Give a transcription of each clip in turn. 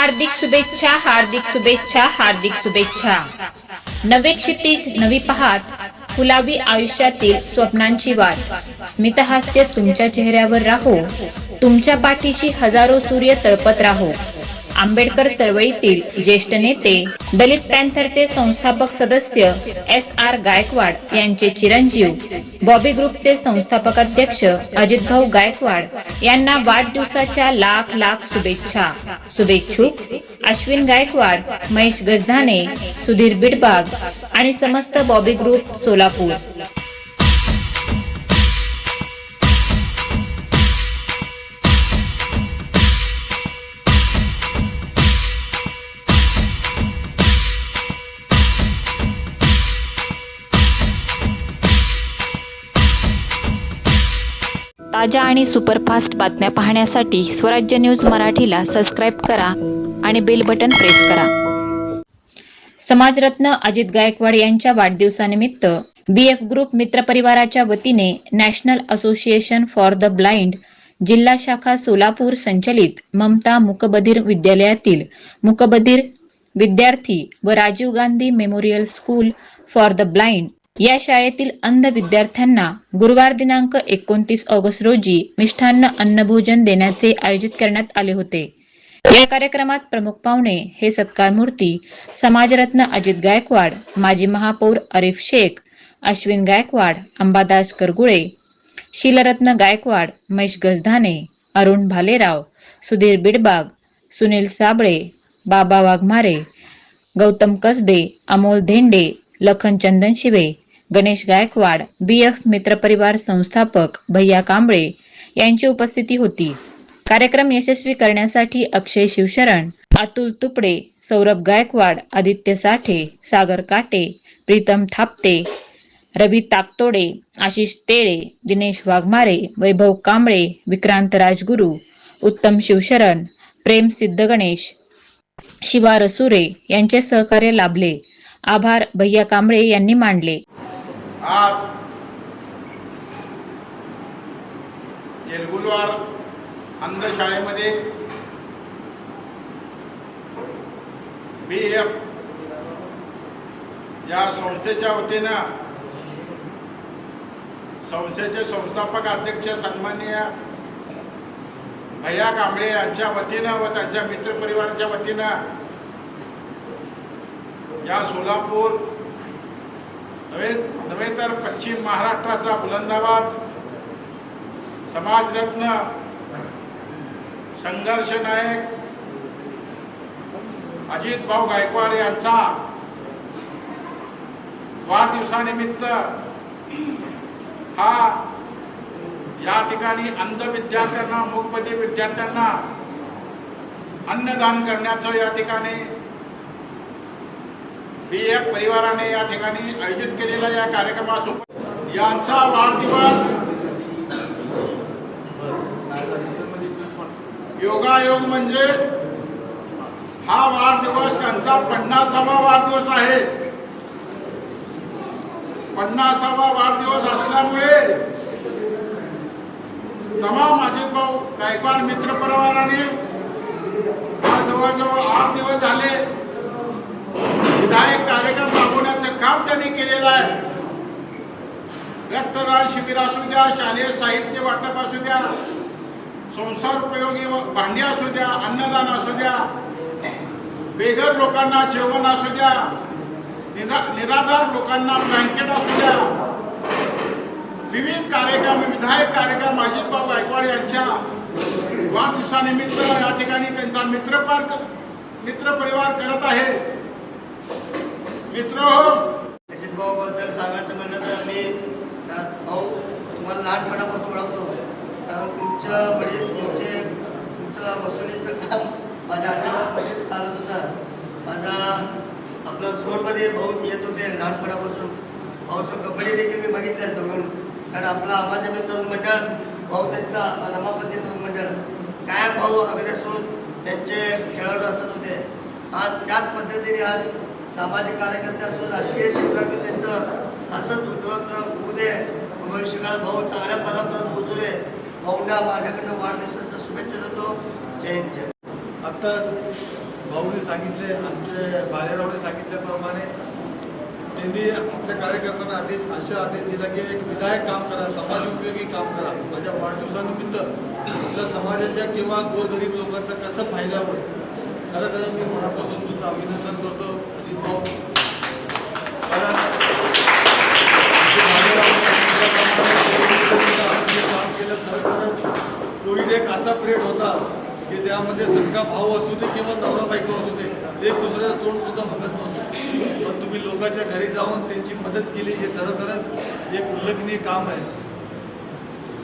हार्दिक शुभेच्छा, हार्दिक शुभेच्छा, हार्दिक शुभेच्छा। नवे क्षितिज, नवी पहाट, फुलावी आयुष्यातील स्वप्नांची वाट। स्मितहास्य तुमच्या चेहऱ्यावर राहो, तुमच्या पाठीशी हजारो सूर्य तळपत राहो। आंबेडकर चळवळीतील ज्येष्ठ नेते, दलित पॅंथरचे संस्थापक सदस्य SR गायकवाड यांचे चिरंजीव, बॉबी ग्रुपचे संस्थापक अध्यक्ष अजितभाऊ गायकवाड यांना वाढदिवसाच्या लाख लाख शुभेच्छा। शुभेच्छुक अश्विन गायकवाड, महेश गजधाने, सुधीर बिडबाग आणि समस्त बॉबी ग्रुप सोलापूर। ताज्या आणि सुपरफास्ट बातम्या पाहण्यासाठी स्वराज्य न्यूज मराठीला सबस्क्राईब करा आणि बेल बटन प्रेस करा। समाजरत्न अजित गायकवाड यांच्या वाढदिवसानिमित्त BF ग्रुप मित्रपरिवाराच्या वतीने national association for the blind जिल्हा शाखा सोलापूर संचलित ममता मूकबधीर विद्यालयातील मूकबधीर विद्यार्थी व Rajiv Gandhi memorial school for the blind या शाळेतील अंध विद्यार्थ्यांना गुरुवार दिनांक 29 ऑगस्ट रोजी मिष्टान्न अन्नभोजन देण्याचे आयोजित करण्यात आले होते। या कार्यक्रमात प्रमुख पाहुणे हे सत्कारमूर्ती समाजरत्न अजित गायकवाड, माजी महापौर आरिफ शेख, अश्विन गायकवाड, अंबादास करगुळे, शीलरत्न गायकवाड, महेश गजधाने, अरुण भालेराव, सुधीर बिडबाग, सुनील साबळे, बाबा वाघमारे, गौतम कसबे, अमोल धेंडे, लखन चंदनशिवे, गणेश गायकवाड, BF मित्रपरिवार संस्थापक भैया कांबळे यांची उपस्थिती होती। कार्यक्रम यशस्वी करण्यासाठी अक्षय शिवशरण, अतुल तुपडे, सौरभ गायकवाड, आदित्य साठे, सागर काटे, प्रीतम थापते, रवी ताकतोडे, आशिष तेळे, दिनेश वाघमारे, वैभव कांबळे, विक्रांत राजगुरू, उत्तम शिवशरण, प्रेम सिद्धगणेश, शिवा रसुरे यांचे सहकार्य लाभले। आभार भैया कांबळे यांनी मानले। आज येलगुलवार अंध शाळेमध्ये BF या संस्थेच्या वतीनं संस्थेचे संस्थापक अध्यक्ष सन्माननीय भैया कांबळे यांच्या वतीनं व त्यांच्या मित्रपरिवाराच्या वतीनं या सोलापूर नव्हे तर पश्चिम महाराष्ट्राचा बुलंदाबाद समाजरत्न संघर्ष नायक अजित भाऊ गायकवाड यांचा वाढदिवसानिमित्त हा या ठिकाणी अंध विद्यार्थ्यांना, मूकबधीर विद्यार्थ्यांना अन्नदान करण्याचं या ठिकाणी BF परिवाराने या ठिकाणी आयोजित केलेल्या या कार्यक्रमासोबत यांचा वाढदिवस योगायोग म्हणजे हा वाढदिवस त्यांचा 50वा वाढदिवस आहे। 50वा वाढदिवस असल्यामुळे तमाम अजितभाऊ गायकवाड मित्र परिवाराने जवळजवळ 8 दिवस झाले विधायक कार्यक्रम राबवण्याचं काम त्यांनी केलेलं आहे। रक्तदान शिबिर असू द्या, शालेय साहित्य वाटप असू द्या, संसार उपयोगी भांडी असू द्या, अन्नदान असू द्या, बेघर लोकांना जेवण असू द्या, निराधार लोकांना ब्लँकेट असू द्या, विविध कार्यक्रम, विधायक कार्यक्रम अजितभाऊ गायकवाड यांच्या वाढदिवसानिमित्त या ठिकाणी त्यांचा मित्रपरिवार करत आहे। मित्र अजित भाऊ बद्दल सांगायचं म्हणलं तर मी भाऊ तुम्हाला लहानपणापासून ओळखतो, कारण तुमचं वसुलीचं काम माझ्या आठवड्यामध्ये चालत होतं। माझा आपलं झोडमध्ये भाऊ येत होते लहानपणापासून। भाऊचं कबड्डी देखील मी बघितलं जवळून, कारण आपला आबाजी तरुण मंडळ, भाऊ त्यांचा रमापती तरुण मंडळ काय भाऊ अगदी असून त्यांचे खेळाडू असत होते। आज त्याच पद्धतीने आज सामाजिक कार्यकर्ते असून राजकीय क्षेत्रात त्यांचं असंच उद्योग होऊ दे, भविष्यकाळात भाऊ चांगल्या पदापर्यंत पोहोचू दे। भाऊंना माझ्याकडनं वाढदिवसाच्या शुभेच्छा देतो। जय हिंद। आत्ता भाऊने सांगितले, आमचे बाळेरावने सांगितल्याप्रमाणे त्यांनी आपल्या कार्यकर्त्यांना असा आदेश दिला की एक विधायक काम करा, समाज उपयोगी काम करा. माझ्या वाढदिवसानिमित्त आपल्या समाजाच्या किंवा गोरगरीब लोकांचा कसं फायदा होईल. खरं मी मनापासून तुझं अभिनंदन करतो अजित भाऊ. कारण काम केलं. खरं कोविड एक असा पिरियड होता की त्यामध्ये सगळा भाऊ असू दे किंवा नवरा बायको असू दे, एक दुसऱ्याचं तोंड सुद्धा बघत नव्हतं. पण तुम्ही लोकांच्या घरी जाऊन त्यांची मदत केली, हे खरोखरच एक उल्लेखनीय काम आहे.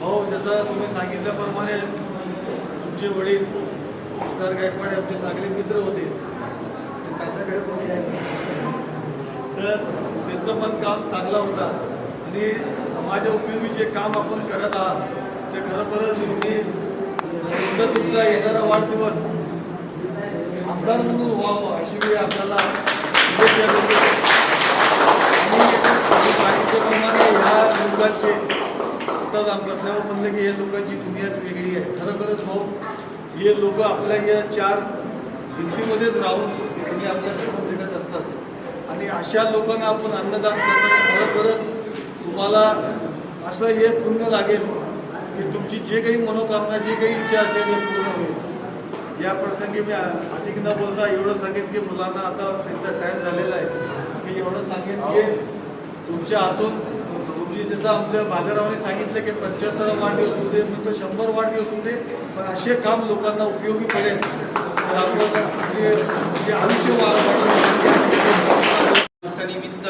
भाऊ, जसं तुम्ही सांगितल्याप्रमाणे तुमचे वडील सर गायकवाड आमचे चांगले मित्र होते. त्यांच्याकडे कोणी यायचं तर त्यांचं पण काम चांगलं होतं आणि समाजोपयोगी जे काम आपण करत आहात ते खरोखरच तुमचा येणारा वाढदिवस आमदार म्हणून व्हावं अशी मी आपल्याला शुभेच्छा देतो. आणि सांगितल्याप्रमाणे ह्या लोकांचे आत्ताच बसल्यावर म्हणलं की या लोकांची दुनियाच वेगळी आहे. खरोखरच भाऊ, हे लोक आपल्या या 4 भिंतीमध्येच राहून त्यांनी आपलं जीवन जगत असतात आणि अशा लोकांना आपण अन्नदान करणं खरोखरच तुम्हाला असं हे पुण्य लागेल की तुमची जे काही मनोकामना, जी काही इच्छा असेल हे पूर्ण होईल. या प्रसंगी मी अधिक न बोलता एवढं सांगेन की मुलांना आता त्यांचा टाईम झालेला आहे. मी एवढं सांगेन की तुमच्या हातून तुम्ही जसं आमच्या बाजारावाने सांगितलं की 75 वाढदिवस होऊ दे, फक्त 100 वाढदिवस होऊ दे, पण असे काम लोकांना उपयोगी पडेल तर आपलं आयुष्य दिवसानिमित्त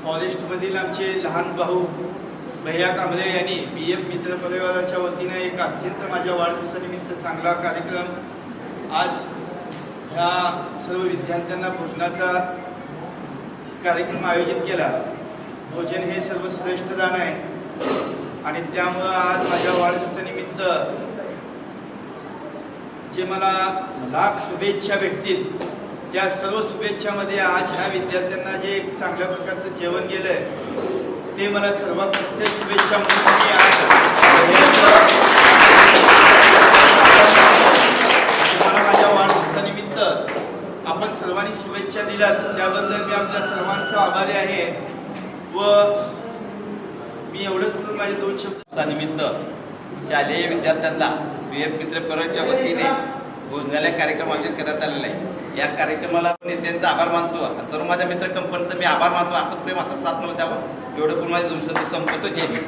फॉरेस्टमधील आमचे लहान भाऊ भैया कांबळे यांनी BF मित्र परिवाराच्या वतीनं एक अत्यंत माझ्या वाढदिवसानिमित्त चांगला कार्यक्रम आज ह्या सर्व विद्यार्थ्यांना भोजनाचा कार्यक्रम आयोजित केला. भोजन हे सर्वश्रेष्ठ दान आहे आणि त्यामुळं आज माझ्या वाढदिवसानिमित्त जे मला लाख शुभेच्छा भेटतील त्या सर्व शुभेच्छामध्ये आज ह्या विद्यार्थ्यांना जे एक चांगल्या प्रकारचं जेवण गेलंय ते मला सर्वात मोठ्या शुभेच्छा म्हणून मी आज मला माझ्या वाढदिवसानिमित्त आपण सर्वांनी शुभेच्छा दिल्यात त्याबद्दल मी आपल्या सर्वांचा आभारी आहे. व मी एवढंच बोलून माझे 2 शब्दानिमित्त शालेय विद्यार्थ्यांना BF मित्र परिवाराच्या वतीने भोजनालय कार्यक्रम आयोजित करण्यात आलेला आहे. या कार्यक्रमाला नेत्यांचा आभार मानतो. सर्व माझ्या मित्र कंपनीचा मी आभार मानतो. असं प्रेम असं साथ मला द्यावं एवढं पण माझे 2 शब्द संपवतो. जय हिंद.